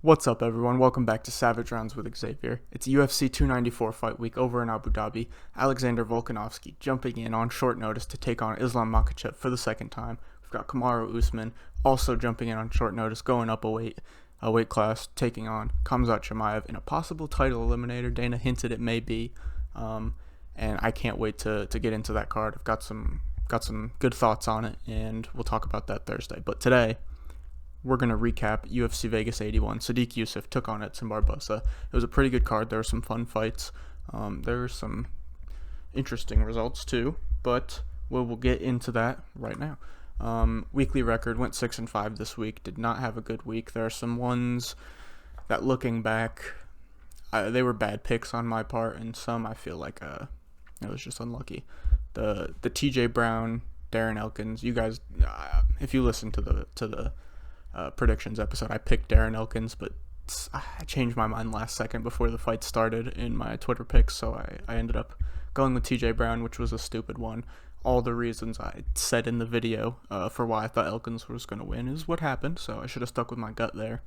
What's up, everyone? Welcome back to Savage Rounds with Xavier. It's UFC 294 fight week over in Abu Dhabi. Alexander Volkanovski jumping in on short notice to take on Islam Makhachev for the second time. We've got Kamaru Usman also jumping in on short notice, going up a weight class, taking on Khamzat Chimaev in a possible title eliminator. Dana hinted it may be, and I can't wait to get into that card. I've got some good thoughts on it, and we'll talk about that Thursday. But today, we're going to recap UFC Vegas 81. Sodiq Yusuff took on Edson Barboza. It was a pretty good card. There were some fun fights. There were some interesting results too, but we'll get into that right now. Weekly record went 6-5 this week. Did not have a good week. There are some ones that, looking back, they were bad picks on my part, and some I feel like it was just unlucky. The TJ Brown, Darren Elkins. You guys, if you listen to the predictions episode, I picked Darren Elkins, but I changed my mind last second before the fight started in my Twitter picks, so I ended up going with TJ Brown, which was a stupid one. All the reasons I said in the video for why I thought Elkins was going to win is what happened, so I should have stuck with my gut there.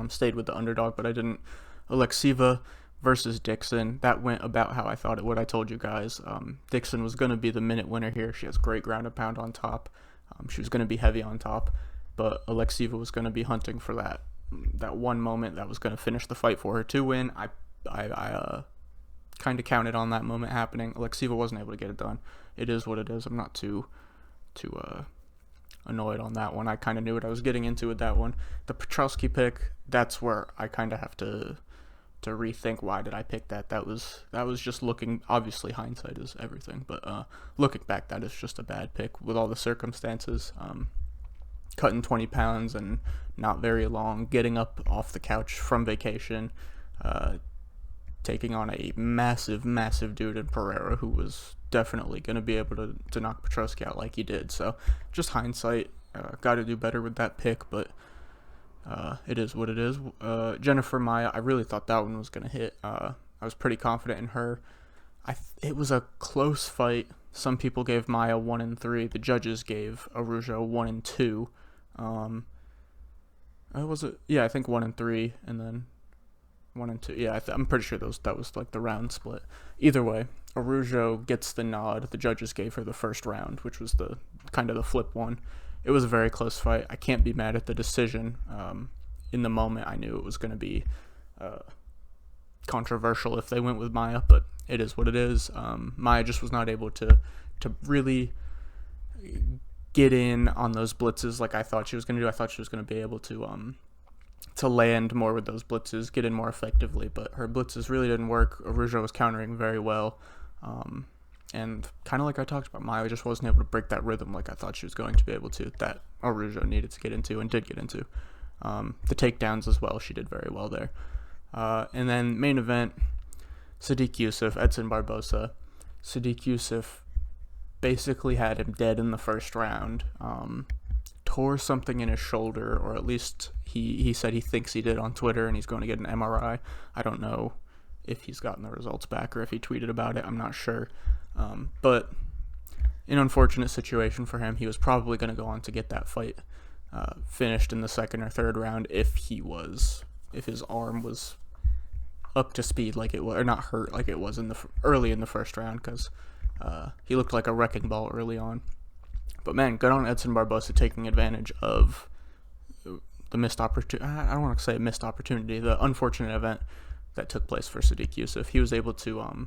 Stayed with the underdog, but I didn't. Alexiva versus Dixon, that went about how I thought it would. I told you guys Dixon was going to be the minute winner here. She has great ground and pound on top. She was going to be heavy on top, but Alexiva was going to be hunting for that one moment that was going to finish the fight for her to win. I kind of counted on that moment happening. Alexiva wasn't able to get it done. It is what it is. I'm not too annoyed on that one. I kind of knew what I was getting into with that one. The Petrowski pick, that's where I kind of have to rethink why did I pick that. That was just looking, obviously hindsight is everything, but looking back, that is just a bad pick with all the circumstances. Cutting 20 pounds and not very long, getting up off the couch from vacation, taking on a massive dude in Pereira who was definitely going to be able to knock Petrowski out like he did. So just hindsight, got to do better with that pick, but it is what it is. Jennifer Maia, I really thought that one was going to hit. I was pretty confident in her. It was a close fight. Some people gave Maia 1-3. The judges gave Araujo 1-2. Was it? Yeah, I think 1-3, and then 1-2. Yeah, I'm pretty sure that was like the round split. Either way, Araujo gets the nod. The judges gave her the first round, which was the kind of the flip one. It was a very close fight. I can't be mad at the decision. In the moment, I knew it was going to be controversial if they went with Maia, but it is what it is. Maia just was not able to really get in on those blitzes like I thought she was going to do. I thought she was going to be able to land more with those blitzes, get in more effectively, but her blitzes really didn't work. Araujo was countering very well, and kind of like I talked about, Maia just wasn't able to break that rhythm like I thought she was going to be able to, that Araujo needed to get into and did get into. The takedowns as well, she did very well there. And then main event, Sodiq Yusuff, Edson Barboza. Sodiq Yusuff basically had him dead in the first round. Tore something in his shoulder, or at least he said he thinks he did on Twitter, and he's going to get an MRI. I don't know if he's gotten the results back or if he tweeted about it. I'm not sure. But an unfortunate situation for him. He was probably going to go on to get that fight finished in the second or third round if his arm was up to speed like it was, or not hurt like it was early in the first round, because he looked like a wrecking ball early on. But man, good on Edson Barboza taking advantage of the missed opportunity. I don't want to say a missed opportunity, the unfortunate event that took place for Sodiq Yusuff. He was able to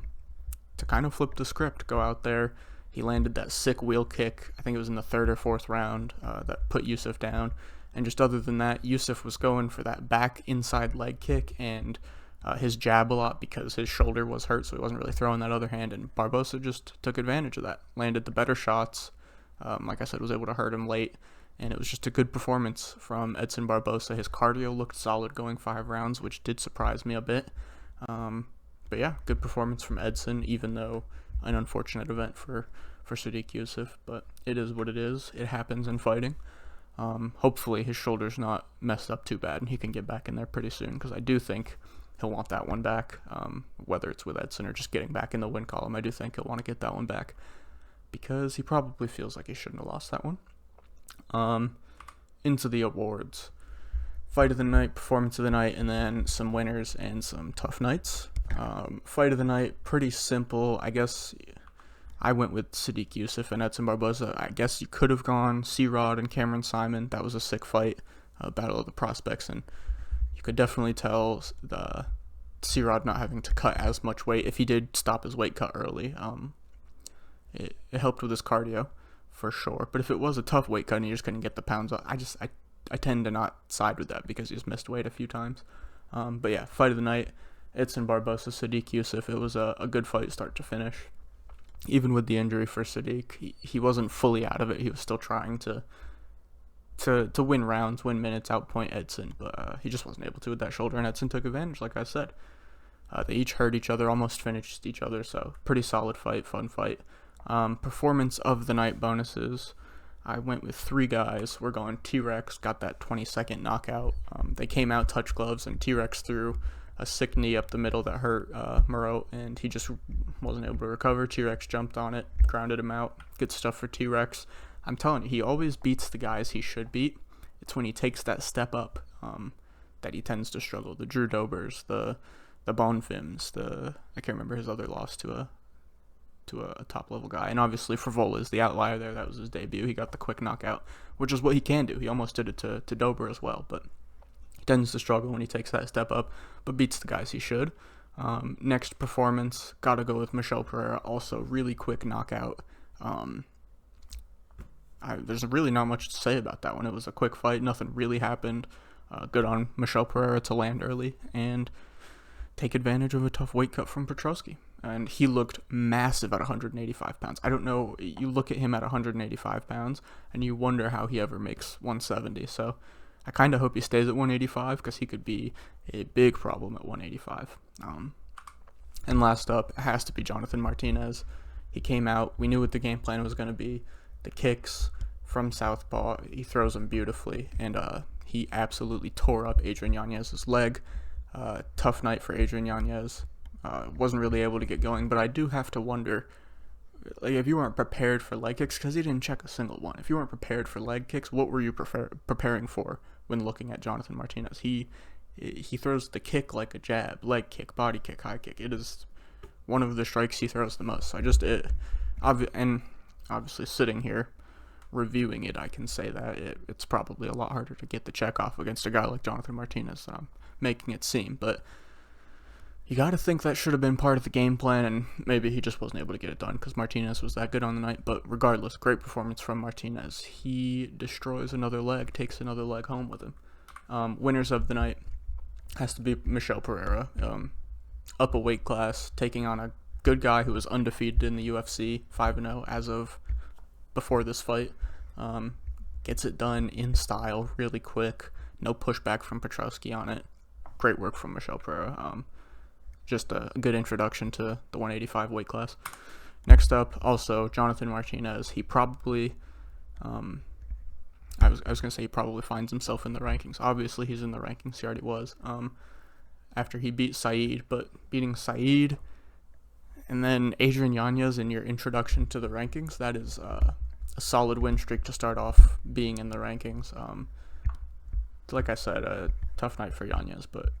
kind of flip the script, go out there. He landed that sick wheel kick, I think it was in the third or fourth round, that put Yusuff down. And just other than that, Yusuff was going for that back inside leg kick and his jab a lot because his shoulder was hurt, so he wasn't really throwing that other hand. And Barboza just took advantage of that, landed the better shots. Like I said, was able to hurt him late. And it was just a good performance from Edson Barboza. His cardio looked solid going 5 rounds, which did surprise me a bit. But yeah, good performance from Edson, even though an unfortunate event for Sodiq Yusuff. But it is what it is. It happens in fighting. Hopefully his shoulder's not messed up too bad and he can get back in there pretty soon, because I do think he'll want that one back, whether it's with Edson or just getting back in the win column. I do think he'll want to get that one back because he probably feels like he shouldn't have lost that one. Into the awards. fight of the night, performance of the night, and then some winners and some tough nights. Fight of the night, pretty simple. I guess I went with Sadiq Yusuff and Edson Barboza. I guess you could have gone C-Rod and Cameron Simon. That was a sick fight, battle of the prospects, and you could definitely tell the C-Rod not having to cut as much weight. If he did stop his weight cut early, it helped with his cardio for sure. But if it was a tough weight cut and he just couldn't get the pounds up, I tend to not side with that because he's missed weight a few times. But yeah, fight of the night, Edson Barboza, Sadiq Yusuff. It was a good fight start to finish. Even with the injury for Sadiq, he wasn't fully out of it. He was still trying to win rounds, win minutes, outpoint Edson, but he just wasn't able to with that shoulder, and Edson took advantage, like I said. They each hurt each other, almost finished each other, so pretty solid fight, fun fight. Performance of the night bonuses, I went with 3 guys. We're going T-Rex, got that 20-second knockout. They came out, touch gloves, and T-Rex threw a sick knee up the middle that hurt Moreau, and he just wasn't able to recover. T-Rex jumped on it, grounded him out. Good stuff for T-Rex. I'm telling you, he always beats the guys he should beat. It's when he takes that step up that he tends to struggle. The Drew Dobers, the Bonfims, I can't remember his other loss to a top level guy, and obviously Frivola is the outlier there. That was his debut. He got the quick knockout, which is what he can do. He almost did it to Dober as well, but he tends to struggle when he takes that step up, but beats the guys he should. Next performance, gotta go with Michel Pereira. Also, really quick knockout. There's really not much to say about that one. It was a quick fight. Nothing really happened. Good on Michel Pereira to land early and take advantage of a tough weight cut from Petrosky. And he looked massive at 185 pounds. I don't know. You look at him at 185 pounds, and you wonder how he ever makes 170. So I kind of hope he stays at 185 because he could be a big problem at 185. And last up, it has to be Jonathan Martinez. He came out. We knew what the game plan was going to be. The kicks from southpaw, he throws them beautifully, and he absolutely tore up Adrian Yanez's leg. Tough night for Adrian Yanez. Wasn't really able to get going, but I do have to wonder, like, if you weren't prepared for leg kicks, because he didn't check a single one. If you weren't prepared for leg kicks, what were you preparing for when looking at Jonathan Martinez? He throws the kick like a jab, leg kick, body kick, high kick. It is one of the strikes he throws the most. And obviously sitting here reviewing it, I can say that it's probably a lot harder to get the check off against a guy like Jonathan Martinez than I'm making it seem. But you got to think that should have been part of the game plan, and maybe he just wasn't able to get it done because Martinez was that good on the night. But regardless, great performance from Martinez. He destroys another leg, takes another leg home with him. Winners of the night has to be Michel Pereira. Up a weight class, taking on a good guy who was undefeated in the UFC, 5-0 as of before this fight. Gets it done in style, really quick. No pushback from Petrosky on it. Great work from Michel Pereira. Just a good introduction to the 185 weight class. Next up, also Jonathan Martinez. He probably, I was gonna say he probably finds himself in the rankings. Obviously, he's in the rankings. He already was. After he beat Saeed, but beating Saeed and then Adrian Yanez in your introduction to the rankings, that is a solid win streak to start off being in the rankings. Like I said, a tough night for Yanez, but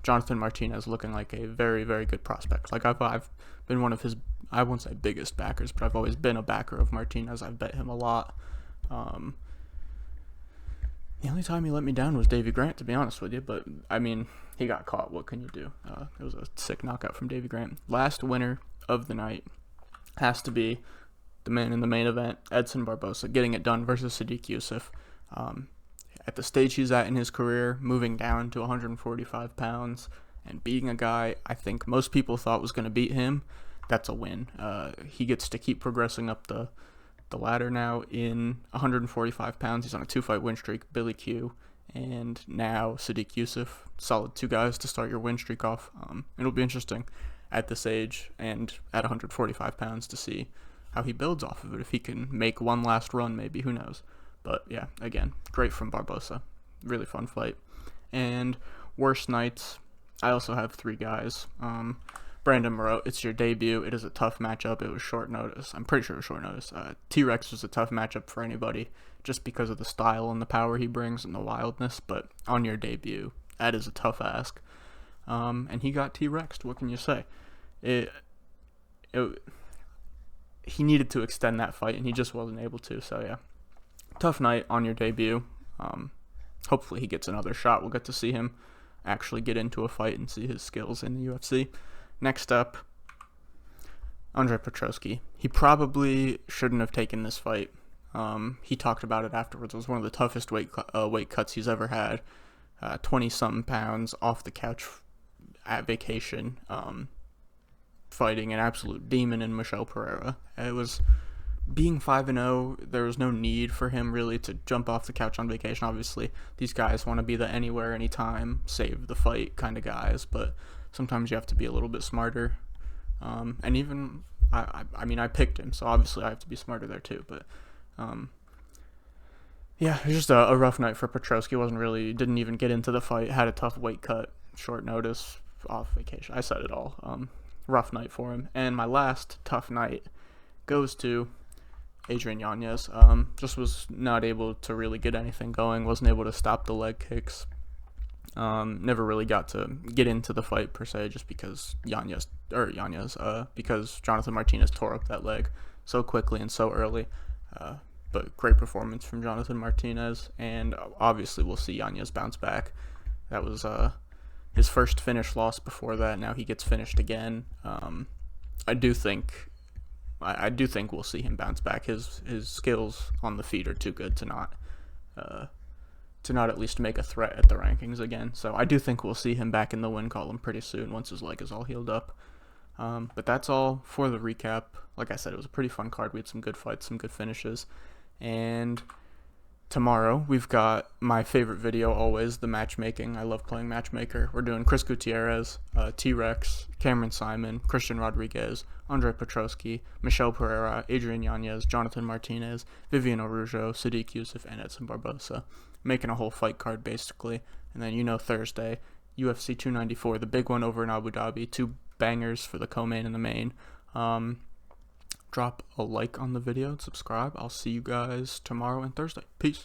Jonathan Martinez looking like a very, very good prospect. Like I've been one of his, I won't say biggest backers, but I've always been a backer of Martinez. I've bet him a lot. The only time he let me down was Davy Grant, to be honest with you, but I mean, he got caught. What can you do? It was a sick knockout from Davy Grant. Last winner of the night has to be the man in the main event, Edson Barboza, getting it done versus Sadiq Yusuff. At the stage he's at in his career, moving down to 145 pounds and beating a guy I think most people thought was going to beat him, that's a win. He gets to keep progressing up the ladder now in 145 pounds. He's on a 2-fight win streak, Billy Q, and now Sadiq Yusuff. Solid 2 guys to start your win streak off. It'll be interesting at this age and at 145 pounds to see how he builds off of it. If he can make one last run, maybe, who knows. But yeah, again, great from Barboza. Really fun fight. And worst nights, I also have 3 guys. Brandon Moreau, it's your debut. It is a tough matchup. It was short notice. I'm pretty sure it was short notice. T-Rex was a tough matchup for anybody just because of the style and the power he brings and the wildness, but on your debut, that is a tough ask. And he got T-Rexed. What can you say? He needed to extend that fight, and he just wasn't able to. So, yeah, tough night on your debut. Hopefully he gets another shot. We'll get to see him actually get into a fight and see his skills in the UFC. Next up, Andre Petroski. He probably shouldn't have taken this fight. He talked about it afterwards. It was one of the toughest weight cuts he's ever had. 20-something pounds off the couch at vacation, fighting an absolute demon in Michel Pereira. It was being 5-0. There was no need for him really to jump off the couch on vacation. Obviously, these guys want to be the anywhere, anytime, save the fight kind of guys, but sometimes you have to be a little bit smarter. And even I mean, I picked him, so obviously I have to be smarter there too. But yeah, it was just a rough night for Petroski. Didn't even get into the fight. Had a tough weight cut, short notice, off vacation. I said it all. Rough night for him. And my last tough night goes to Adrian Yanez. Just was not able to really get anything going. Wasn't able to stop the leg kicks. Never really got to get into the fight per se, just because because Jonathan Martinez tore up that leg so quickly and so early. But great performance from Jonathan Martinez, and obviously we'll see Yanez bounce back. That was his first finish loss before that. Now he gets finished again. I do think we'll see him bounce back. His skills on the feet are too good to not at least make a threat at the rankings again. So I do think we'll see him back in the win column pretty soon once his leg is all healed up. But that's all for the recap. Like I said, it was a pretty fun card. We had some good fights, some good finishes. And tomorrow we've got my favorite video always, the matchmaking. I love playing matchmaker. We're doing Chris Gutierrez, T-Rex, Cameron Simon, Christian Rodriguez, Andre Petroski, Michel Pereira, Adrian Yanez, Jonathan Martinez, Vivian Araujo, Sadiq Yusuff, and Edson Barboza. Making a whole fight card basically. And then Thursday, UFC 294, the big one over in Abu Dhabi. 2 bangers for the co-main and the main. Drop a like on the video and subscribe. I'll see you guys tomorrow and Thursday. Peace.